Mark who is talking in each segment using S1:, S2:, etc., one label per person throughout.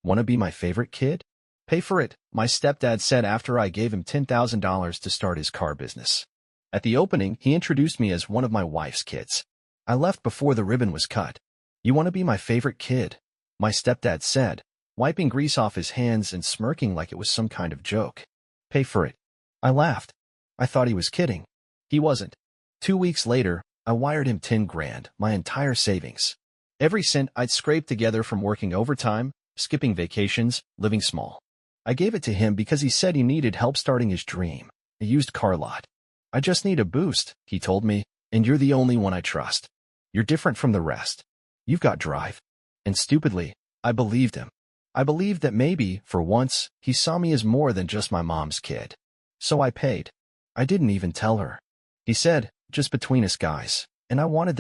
S1: "Want to be my favorite kid?" "Pay for it," my stepdad said after I gave him $10,000 to start his car business. At the opening, he introduced me as one of my wife's kids. I left before the ribbon was cut. "You want to be my favorite kid?" my stepdad said, wiping grease off his hands and smirking like it was some kind of joke. "Pay for it." I laughed. I thought he was kidding. He wasn't. 2 weeks later, I wired him 10 grand, my entire savings. Every cent I'd scraped together from working overtime, skipping vacations, living small. I gave it to him because he said he needed help starting his dream, a used car lot. "I just need a boost," he told me, "and you're the only one I trust. You're different from the rest. You've got drive." And stupidly, I believed him. I believed that maybe, for once, he saw me as more than just my mom's kid. So I paid. I didn't even tell her. He said, "Just between us guys," and I wanted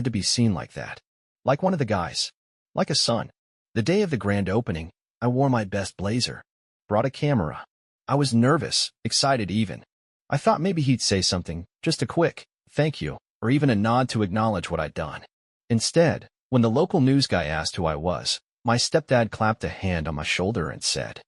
S1: to be seen like that. Like one of the guys. Like a son. The day of the grand opening, I wore my best blazer. Brought a camera. I was nervous, excited even. I thought maybe he'd say something, just a quick, "Thank you," or even a nod to acknowledge what I'd done. Instead, when the local news guy asked who I was, my stepdad clapped a hand on my shoulder and said,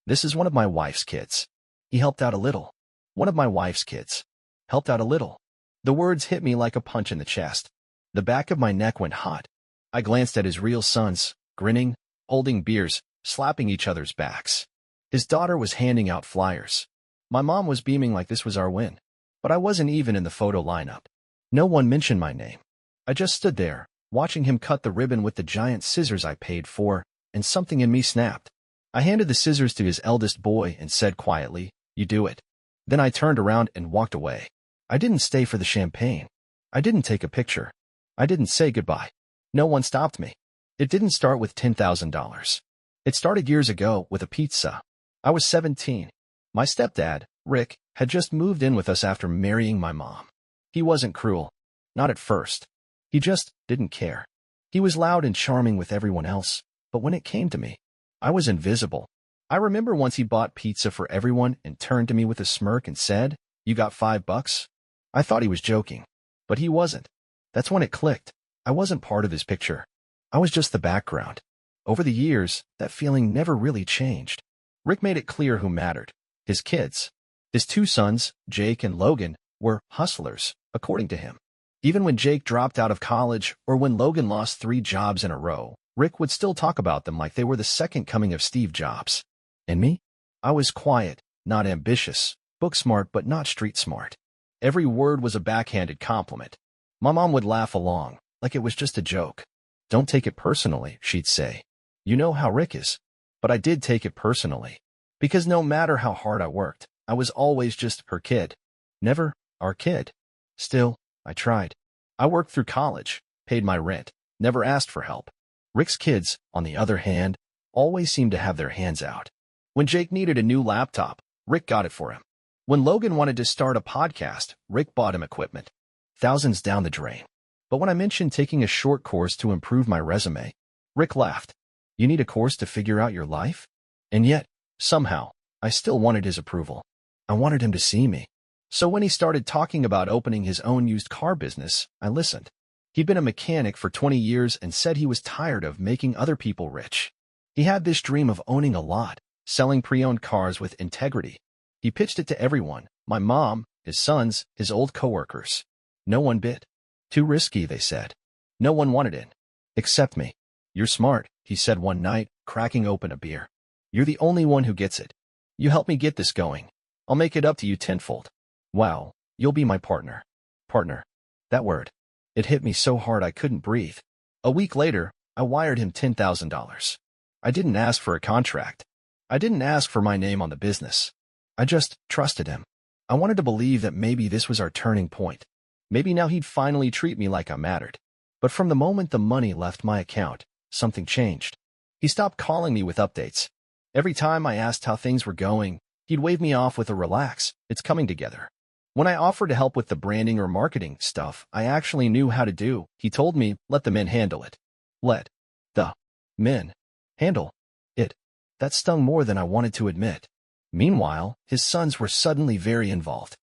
S1: "This is one of my wife's kids." He helped out a little. One of my wife's kids. Helped out a little. The words hit me like a punch in the chest. The back of my neck went hot. I glanced at his real sons, grinning, holding beers, slapping each other's backs. His daughter was handing out flyers. My mom was beaming like this was our win. But I wasn't even in the photo lineup. No one mentioned my name. I just stood there, watching him cut the ribbon with the giant scissors I paid for, and something in me snapped. I handed the scissors to his eldest boy and said quietly, "You do it." Then I turned around and walked away. I didn't stay for the champagne. I didn't take a picture. I didn't say goodbye. No one stopped me. It didn't start with $10,000. It started years ago with a pizza. I was 17. My stepdad, Rick, had just moved in with us after marrying my mom. He wasn't cruel. Not at first. He just didn't care. He was loud and charming with everyone else, but when it came to me, I was invisible. I remember once he bought pizza for everyone and turned to me with a smirk and said, "You got $5?" I thought he was joking, but he wasn't. That's when it clicked. I wasn't part of his picture. I was just the background. Over the years, that feeling never really changed. Rick made it clear who mattered. His kids. His 2 sons, Jake and Logan, were hustlers, according to him. Even when Jake dropped out of college or when Logan lost 3 jobs in a row, Rick would still talk about them like they were the second coming of Steve Jobs. And me? I was quiet, not ambitious, book smart but not street smart. Every word was a backhanded compliment. My mom would laugh along, like it was just a joke. "Don't take it personally," she'd say. "You know how Rick is." But I did take it personally. Because no matter how hard I worked, I was always just her kid. Never our kid. Still, I tried. I worked through college, paid my rent, never asked for help. Rick's kids, on the other hand, always seemed to have their hands out. When Jake needed a new laptop, Rick got it for him. When Logan wanted to start a podcast, Rick bought him equipment. Thousands down the drain. But when I mentioned taking a short course to improve my resume, Rick laughed. "You need a course to figure out your life?" And yet, somehow, I still wanted his approval. I wanted him to see me. So when he started talking about opening his own used car business, I listened. He'd been a mechanic for 20 years and said he was tired of making other people rich. He had this dream of owning a lot, selling pre-owned cars with integrity. He pitched it to everyone, my mom, his sons, his old coworkers. No one bid. Too risky, they said. No one wanted in. Except me. "You're smart," he said one night, cracking open a beer. "You're the only one who gets it. You help me get this going. I'll make it up to you tenfold. Wow, you'll be my partner." Partner. That word. It hit me so hard I couldn't breathe. A week later, I wired him $10,000. I didn't ask for a contract. I didn't ask for my name on the business. I just trusted him. I wanted to believe that maybe this was our turning point. Maybe now he'd finally treat me like I mattered. But from the moment the money left my account, something changed. He stopped calling me with updates. Every time I asked how things were going, he'd wave me off with a "Relax, it's coming together." When I offered to help with the branding or marketing stuff I actually knew how to do, he told me, "Let the men handle it." Let the men handle it. That stung more than I wanted to admit. Meanwhile, his sons were suddenly very involved.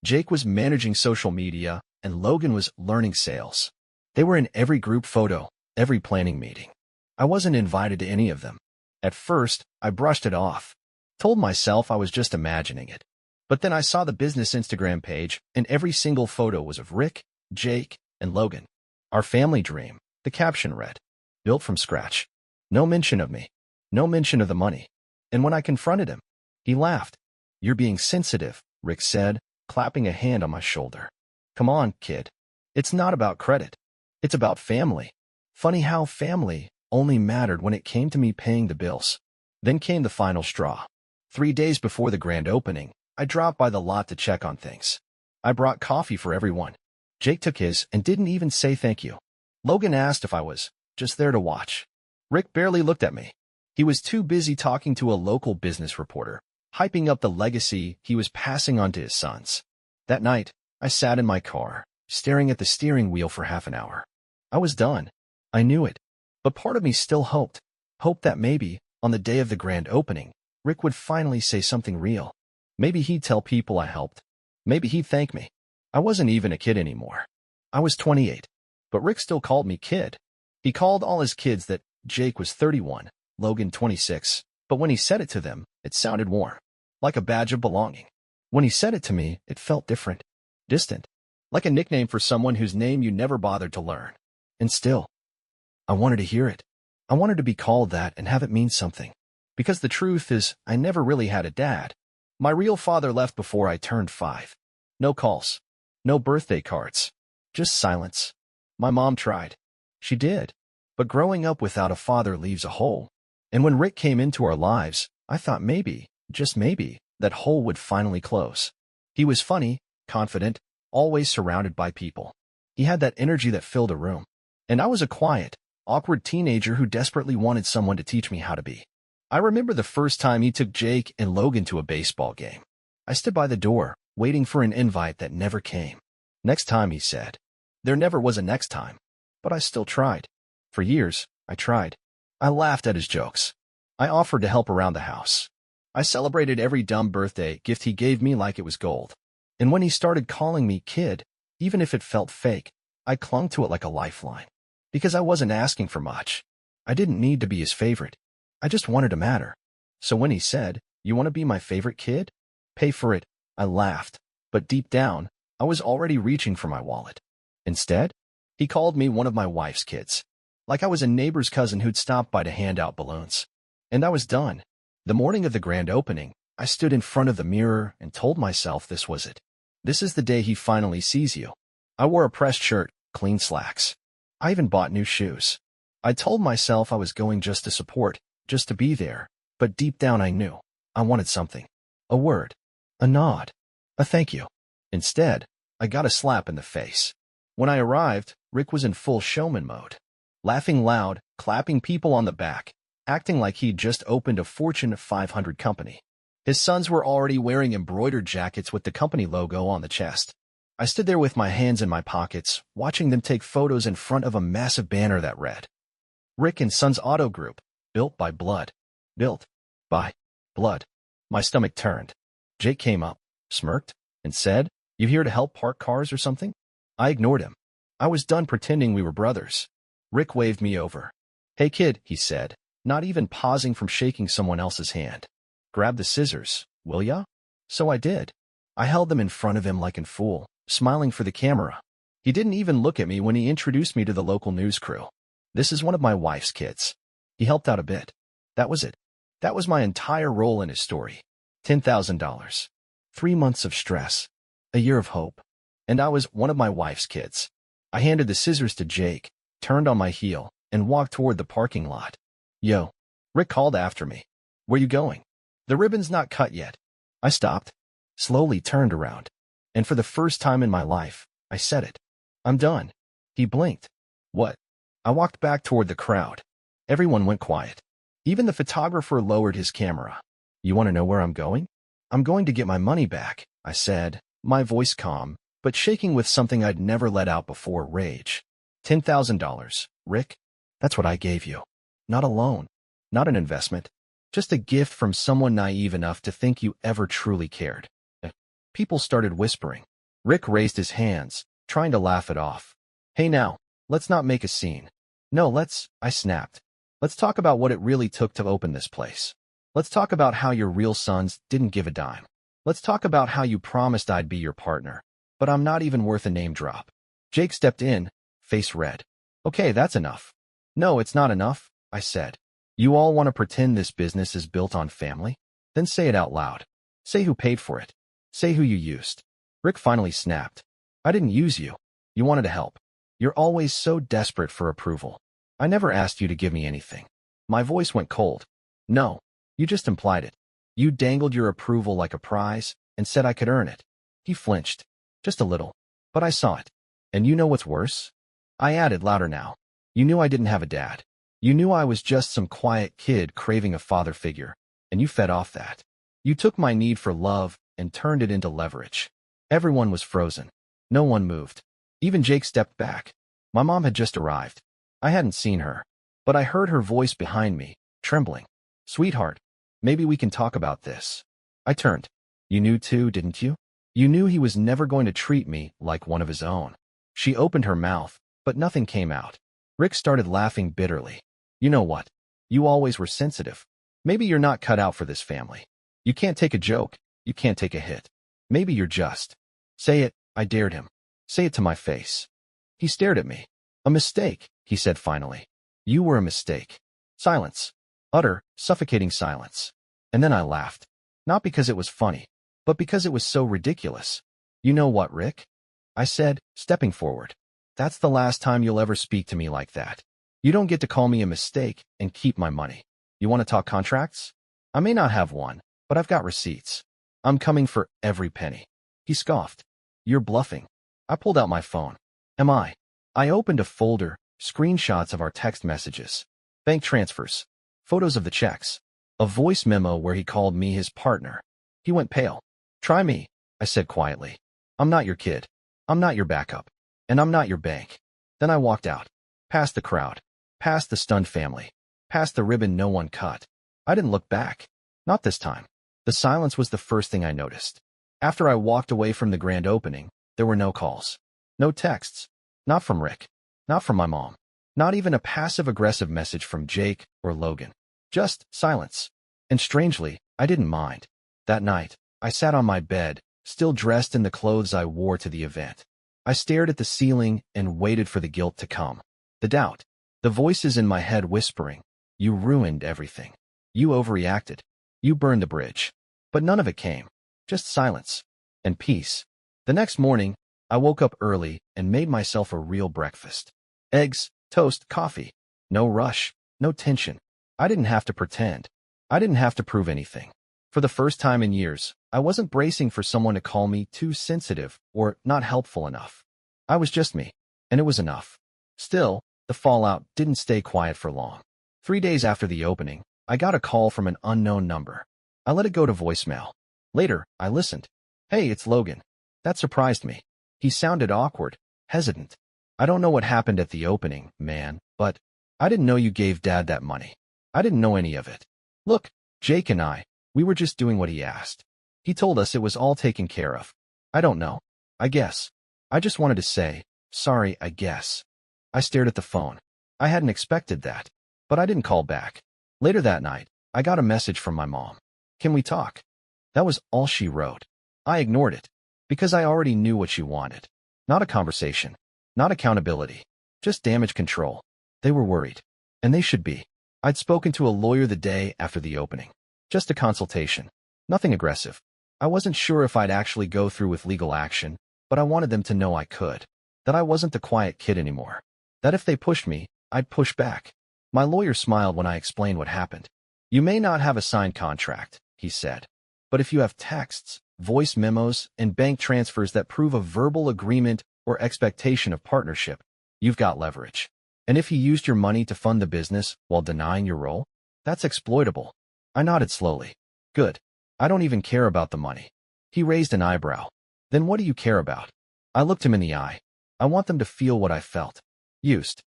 S1: Jake was managing social media, and Logan was learning sales. They were in every group photo, every planning meeting. I wasn't invited to any of them. At first, I brushed it off, told myself I was just imagining it. But then I saw the business Instagram page, and every single photo was of Rick, Jake, and Logan. Our family dream, the caption read, built from scratch. No mention of me. No mention of the money. And when I confronted him, he laughed. You're being sensitive, Rick said, clapping a hand on my shoulder. Come on, kid. It's not about credit. It's about family. Funny how family only mattered when it came to me paying the bills. Then came the final straw. 3 days before the grand opening, I dropped by the lot to check on things. I brought coffee for everyone. Jake took his and didn't even say thank you. Logan asked if I was just there to watch. Rick barely looked at me. He was too busy talking to a local business reporter, hyping up the legacy he was passing on to his sons. That night, I sat in my car, staring at the steering wheel for half an hour. I was done. I knew it. But part of me still hoped that maybe, on the day of the grand opening, Rick would finally say something real. Maybe he'd tell people I helped. Maybe he'd thank me. I wasn't even a kid anymore. I was 28. But Rick still called me kid. He called all his kids that. Jake was 31, Logan 26, but when he said it to them, it sounded warm, like a badge of belonging. When he said it to me, it felt different, distant, like a nickname for someone whose name you never bothered to learn. And still, I wanted to hear it. I wanted to be called that and have it mean something. Because the truth is, I never really had a dad. My real father left before I turned 5. No calls. No birthday cards. Just silence. My mom tried. She did. But growing up without a father leaves a hole. And when Rick came into our lives, I thought maybe, just maybe, that hole would finally close. He was funny, confident, always surrounded by people. He had that energy that filled a room. And I was a quiet, awkward teenager who desperately wanted someone to teach me how to be. I remember the first time he took Jake and Logan to a baseball game. I stood by the door, waiting for an invite that never came. Next time, he said. There never was a next time. But I still tried. For years, I tried. I laughed at his jokes. I offered to help around the house. I celebrated every dumb birthday gift he gave me like it was gold. And when he started calling me kid, even if it felt fake, I clung to it like a lifeline. Because I wasn't asking for much. I didn't need to be his favorite. I just wanted to matter. So when he said, "You want to be my favorite kid? Pay for it," I laughed. But deep down, I was already reaching for my wallet. Instead, he called me one of my wife's kids. Like I was a neighbor's cousin who'd stopped by to hand out balloons. And I was done. The morning of the grand opening, I stood in front of the mirror and told myself this was it. This is the day he finally sees you. I wore a pressed shirt, clean slacks. I even bought new shoes. I told myself I was going just to support, just to be there. But deep down I knew. I wanted something. A word. A nod. A thank you. Instead, I got a slap in the face. When I arrived, Rick was in full showman mode. Laughing loud, clapping people on the back, acting like he'd just opened a Fortune 500 company. His sons were already wearing embroidered jackets with the company logo on the chest. I stood there with my hands in my pockets, watching them take photos in front of a massive banner that read, Rick and Sons Auto Group, built by blood. Built by blood. My stomach turned. Jake came up, smirked, and said, "You here to help park cars or something?" I ignored him. I was done pretending we were brothers. Rick waved me over. "Hey kid," he said, not even pausing from shaking someone else's hand. "Grab the scissors, will ya?" So I did. I held them in front of him like a fool, smiling for the camera. He didn't even look at me when he introduced me to the local news crew. "This is one of my wife's kids." He helped out a bit. That was it. That was my entire role in his story. $10,000. 3 months of stress. A year of hope. And I was one of my wife's kids. I handed the scissors to Jake, turned on my heel, and walked toward the parking lot. "Yo," Rick called after me. "Where you going?" "The ribbon's not cut yet." I stopped, slowly turned around, and for the first time in my life, I said it. "I'm done." He blinked. "What?" I walked back toward the crowd. Everyone went quiet. Even the photographer lowered his camera. "You want to know where I'm going?" "I'm going to get my money back," I said, my voice calm, but shaking with something I'd never let out before, rage. $10,000, Rick. That's what I gave you. Not a loan. Not an investment. Just a gift from someone naive enough to think you ever truly cared. People started whispering. Rick raised his hands, trying to laugh it off. "Hey now, let's not make a scene." "No, let's," I snapped. Let's talk about what it really took to open this place. Let's talk about how your real sons didn't give a dime. Let's talk about how you promised I'd be your partner, but I'm not even worth a name drop. Jake stepped in, face red. Okay, that's enough. No, it's not enough, I said. You all want to pretend this business is built on family? Then say it out loud. Say who paid for it. Say who you used. Rick finally snapped. I didn't use you. You wanted to help. You're always so desperate for approval. I never asked you to give me anything. My voice went cold. No, you just implied it. You dangled your approval like a prize and said I could earn it. He flinched. Just a little. But I saw it. And you know what's worse? I added louder now. You knew I didn't have a dad. You knew I was just some quiet kid craving a father figure, and you fed off that. You took my need for love and turned it into leverage. Everyone was frozen. No one moved. Even Jake stepped back. My mom had just arrived. I hadn't seen her, but I heard her voice behind me, trembling. Sweetheart, maybe we can talk about this. I turned. You knew too, didn't you? You knew he was never going to treat me like one of his own. She opened her mouth, but nothing came out. Rick started laughing bitterly. You know what? You always were sensitive. Maybe you're not cut out for this family. You can't take a joke. You can't take a hit. Maybe you're just. Say it, I dared him. Say it to my face. He stared at me. A mistake, he said finally. You were a mistake. Silence. Utter, suffocating silence. And then I laughed. Not because it was funny, but because it was so ridiculous. You know what, Rick? I said, stepping forward. That's the last time you'll ever speak to me like that. You don't get to call me a mistake and keep my money. You want to talk contracts? I may not have one, but I've got receipts. I'm coming for every penny. He scoffed. You're bluffing. I pulled out my phone. Am I? I opened a folder, screenshots of our text messages, bank transfers, photos of the checks, a voice memo where he called me his partner. He went pale. Try me, I said quietly. I'm not your kid. I'm not your backup. And I'm not your bank. Then I walked out, past the crowd, past the stunned family, past the ribbon no one cut. I didn't look back. Not this time. The silence was the first thing I noticed. After I walked away from the grand opening, there were no calls. No texts. Not from Rick. Not from my mom. Not even a passive-aggressive message from Jake or Logan. Just silence. And strangely, I didn't mind. That night, I sat on my bed, still dressed in the clothes I wore to the event. I stared at the ceiling and waited for the guilt to come. The doubt. The voices in my head whispering, you ruined everything. You overreacted. You burned the bridge. But none of it came. Just silence. And peace. The next morning, I woke up early and made myself a real breakfast. Eggs, toast, coffee. No rush. No tension. I didn't have to pretend. I didn't have to prove anything. For the first time in years, I wasn't bracing for someone to call me too sensitive or not helpful enough. I was just me, and it was enough. Still, the fallout didn't stay quiet for long. 3 days after the opening, I got a call from an unknown number. I let it go to voicemail. Later, I listened. Hey, it's Logan. That surprised me. He sounded awkward, hesitant. I don't know what happened at the opening, man, but I didn't know you gave Dad that money. I didn't know any of it. Look, Jake and we were just doing what he asked. He told us it was all taken care of. I don't know. I guess. I just wanted to say, sorry, I guess. I stared at the phone. I hadn't expected that, but I didn't call back. Later that night, I got a message from my mom. Can we talk? That was all she wrote. I ignored it, because I already knew what she wanted. Not a conversation. Not accountability. Just damage control. They were worried. And they should be. I'd spoken to a lawyer the day after the opening. Just a consultation. Nothing aggressive. I wasn't sure if I'd actually go through with legal action, but I wanted them to know I could. That I wasn't the quiet kid anymore. That if they pushed me, I'd push back. My lawyer smiled when I explained what happened. You may not have a signed contract, he said. But if you have texts, voice memos, and bank transfers that prove a verbal agreement or expectation of partnership, you've got leverage. And if he used your money to fund the business while denying your role, that's exploitable. I nodded slowly. Good. I don't even care about the money. He raised an eyebrow. Then what do you care about? I looked him in the eye. I want them to feel what I felt. Used.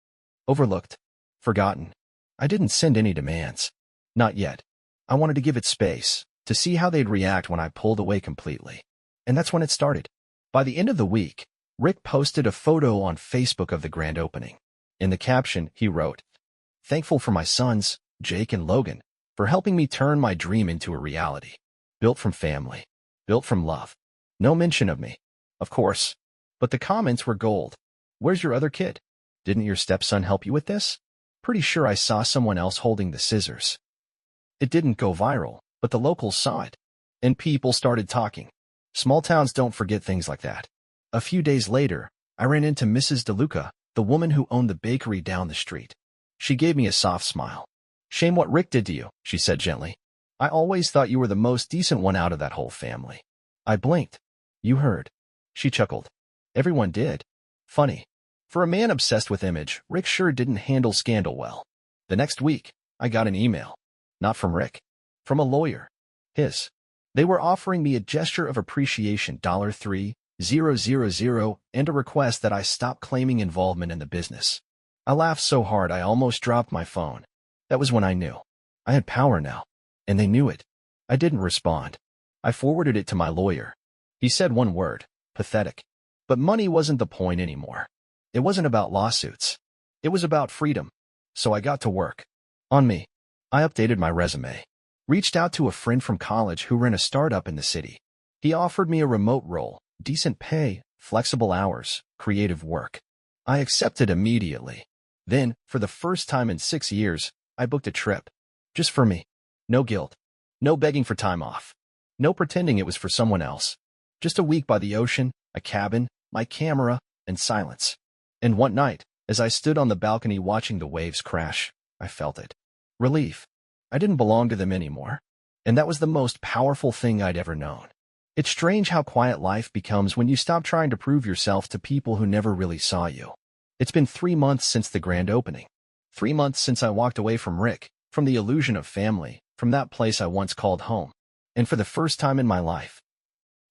S1: Overlooked. Forgotten. I didn't send any demands. Not yet. I wanted to give it space, to see how they'd react when I pulled away completely. And that's when it started. By the end of the week, Rick posted a photo on Facebook of the grand opening. In the caption, he wrote, Thankful for my sons, Jake and Logan, for helping me turn my dream into a reality. Built from family. Built from love. No mention of me, of course. But the comments were gold. Where's your other kid? Didn't your stepson help you with this? Pretty sure I saw someone else holding the scissors. It didn't go viral, but the locals saw it. And people started talking. Small towns don't forget things like that. A few days later, I ran into Mrs. DeLuca, the woman who owned the bakery down the street. She gave me a soft smile. Shame what Rick did to you, she said gently. I always thought you were the most decent one out of that whole family. I blinked. You heard. She chuckled. Everyone did. Funny. For a man obsessed with image, Rick sure didn't handle scandal well. The next week, I got an email. Not from Rick. From a lawyer. His. They were offering me a gesture of appreciation $3,000 and a request that I stop claiming involvement in the business. I laughed so hard I almost dropped my phone. That was when I knew. I had power now. And they knew it. I didn't respond. I forwarded it to my lawyer. He said one word. Pathetic. But money wasn't the point anymore. It wasn't about lawsuits. It was about freedom. So I got to work. On me. I updated my resume. Reached out to a friend from college who ran a startup in the city. He offered me a remote role, decent pay, flexible hours, creative work. I accepted immediately. Then, for the first time in 6 years, I booked a trip. Just for me. No guilt. No begging for time off. No pretending it was for someone else. Just a week by the ocean, a cabin, my camera, and silence. And one night, as I stood on the balcony watching the waves crash, I felt it. Relief. I didn't belong to them anymore. And that was the most powerful thing I'd ever known. It's strange how quiet life becomes when you stop trying to prove yourself to people who never really saw you. It's been 3 months since the grand opening. 3 months since I walked away from Rick, from the illusion of family, from that place I once called home. And for the first time in my life,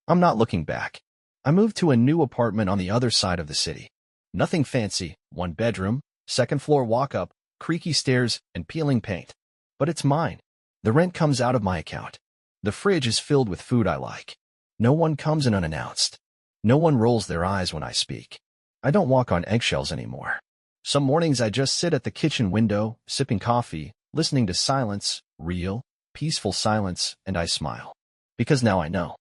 S1: I'm not looking back. I moved to a new apartment on the other side of the city. Nothing fancy, 1 bedroom, 2nd floor walk-up, creaky stairs, and peeling paint. But it's mine. The rent comes out of my account. The fridge is filled with food I like. No one comes in unannounced. No one rolls their eyes when I speak. I don't walk on eggshells anymore. Some mornings I just sit at the kitchen window, sipping coffee, listening to silence, real, peaceful silence, and I smile. Because now I know.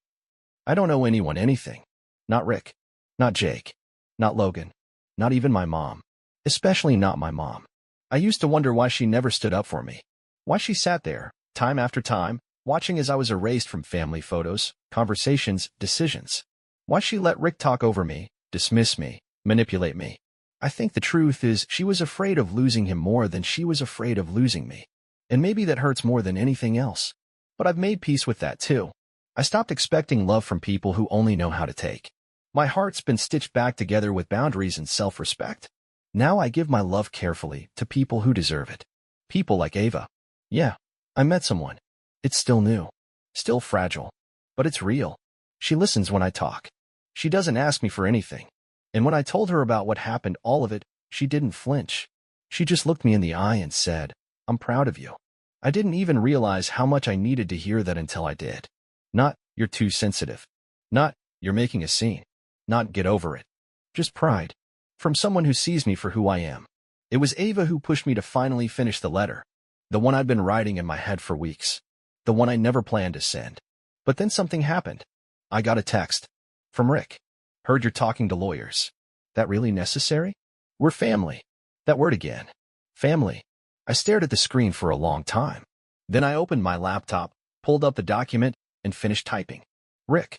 S1: I don't owe anyone anything. Not Rick. Not Jake. Not Logan. Not even my mom. Especially not my mom. I used to wonder why she never stood up for me. Why she sat there, time after time, watching as I was erased from family photos, conversations, decisions. Why she let Rick talk over me, dismiss me, manipulate me. I think the truth is she was afraid of losing him more than she was afraid of losing me. And maybe that hurts more than anything else. But I've made peace with that too. I stopped expecting love from people who only know how to take. My heart's been stitched back together with boundaries and self-respect. Now I give my love carefully to people who deserve it. People like Ava. Yeah, I met someone. It's still new. Still fragile. But it's real. She listens when I talk. She doesn't ask me for anything. And when I told her about what happened, all of it, she didn't flinch. She just looked me in the eye and said, I'm proud of you. I didn't even realize how much I needed to hear that until I did. Not, you're too sensitive. Not, you're making a scene. Not, get over it. Just pride. From someone who sees me for who I am. It was Ava who pushed me to finally finish the letter. The one I'd been writing in my head for weeks. The one I never planned to send. But then something happened. I got a text. From Rick. Heard you're talking to lawyers. That really necessary? We're family. That word again. Family. I stared at the screen for a long time. Then I opened my laptop, pulled up the document, and finished typing. Rick.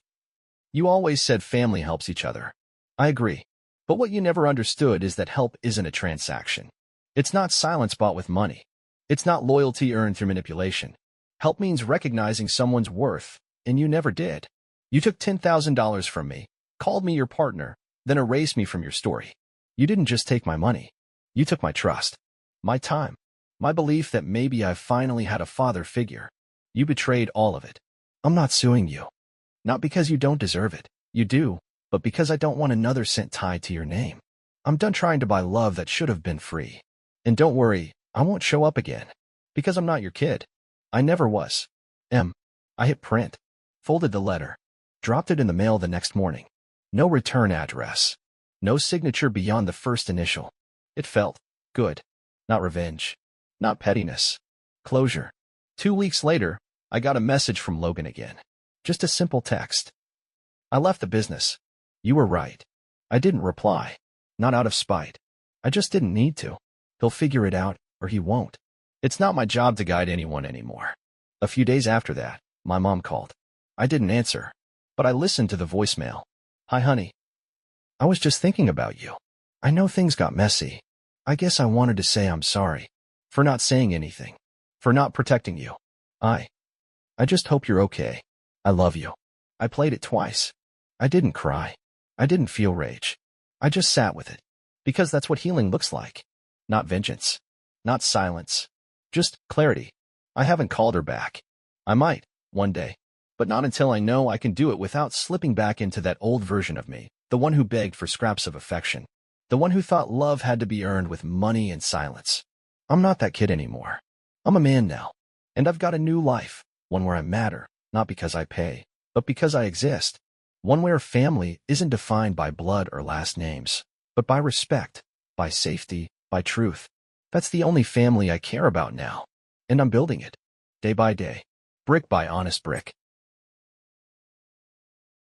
S1: You always said family helps each other. I agree. But what you never understood is that help isn't a transaction. It's not silence bought with money. It's not loyalty earned through manipulation. Help means recognizing someone's worth, and you never did. You took $10,000 from me, called me your partner, then erased me from your story. You didn't just take my money. You took my trust, my time, my belief that maybe I've finally had a father figure. You betrayed all of it. I'm not suing you. Not because you don't deserve it. You do, but because I don't want another cent tied to your name. I'm done trying to buy love that should have been free. And don't worry, I won't show up again. Because I'm not your kid. I never was. I hit print. Folded the letter. Dropped it in the mail the next morning. No return address. No signature beyond the first initial. It felt good. Not revenge. not pettiness. Closure. 2 weeks later, I got a message from Logan again. Just a simple text. I left the business. You were right. I didn't reply. Not out of spite. I just didn't need to. He'll figure it out, or he won't. It's not my job to guide anyone anymore. A few days after that, my mom called. I didn't answer, but I listened to the voicemail. Hi, honey. I was just thinking about you. I know things got messy. I guess I wanted to say I'm sorry. For not saying anything. For not protecting you. I just hope you're okay. I love you. I played it twice. I didn't cry. I didn't feel rage. I just sat with it. Because that's what healing looks like. Not vengeance. Not silence. Just clarity. I haven't called her back. I might, one day. But not until I know I can do it without slipping back into that old version of me. The one who begged for scraps of affection. The one who thought love had to be earned with money and silence. I'm not that kid anymore. I'm a man now. And I've got a new life. One where I matter, not because I pay, but because I exist. One where family isn't defined by blood or last names, but by respect, by safety, by truth. That's the only family I care about now. And I'm building it. Day by day. Brick by honest brick.